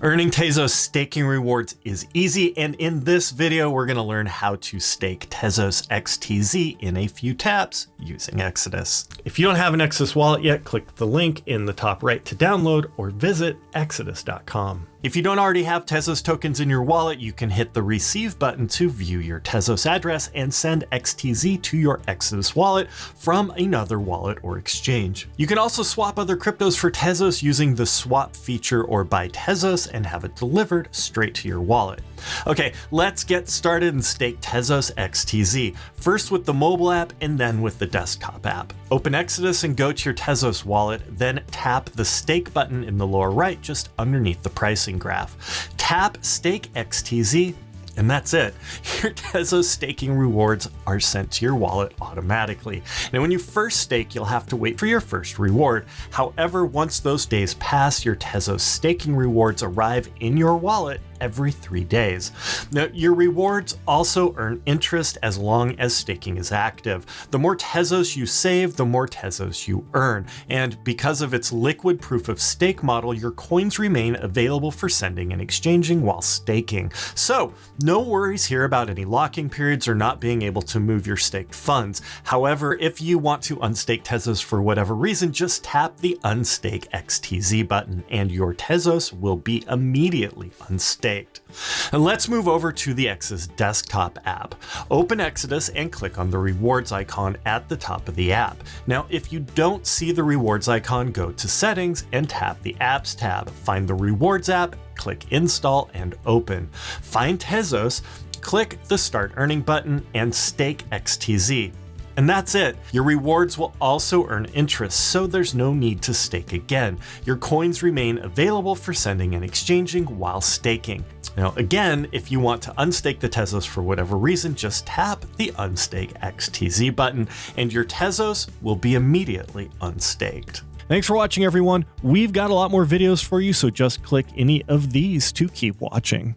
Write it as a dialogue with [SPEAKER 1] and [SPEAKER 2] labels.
[SPEAKER 1] Earning Tezos staking rewards is easy, and in this video we're going to learn how to stake Tezos XTZ in a few taps using Exodus. If you don't have an Exodus wallet yet, click the link in the top right to download or visit exodus.com. If you don't already have Tezos tokens in your wallet, you can hit the receive button to view your Tezos address and send XTZ to your Exodus wallet from another wallet or exchange. You can also swap other cryptos for Tezos using the swap feature or buy Tezos and have it delivered straight to your wallet. Okay, let's get started and stake Tezos XTZ, first with the mobile app and then with the desktop app. Open Exodus and go to your Tezos wallet, then tap the stake button in the lower right just underneath the pricing graph. Tap Stake XTZ, and that's it. Your Tezos staking rewards are sent to your wallet automatically. Now, when you first stake, you'll have to wait for your first reward. However, once those days pass, your Tezos staking rewards arrive in your wallet every 3 days. Now, your rewards also earn interest as long as staking is active. The more Tezos you save, the more Tezos you earn. And because of its liquid proof of stake model, your coins remain available for sending and exchanging while staking. So no worries here about any locking periods or not being able to move your staked funds. However, if you want to unstake Tezos for whatever reason, just tap the Unstake XTZ button and your Tezos will be immediately unstaked. And let's move over to the Exodus desktop app. Open Exodus and click on the rewards icon at the top of the app. Now, if you don't see the rewards icon, go to settings and tap the apps tab. Find the rewards app, click install and open. Find Tezos, click the start earning button and stake XTZ. And that's it. Your rewards will also earn interest, so there's no need to stake again. Your coins remain available for sending and exchanging while staking. Now, again, if you want to unstake the Tezos for whatever reason, just tap the Unstake XTZ button and your Tezos will be immediately unstaked. Thanks for watching, everyone. We've got a lot more videos for you, so just click any of these to keep watching.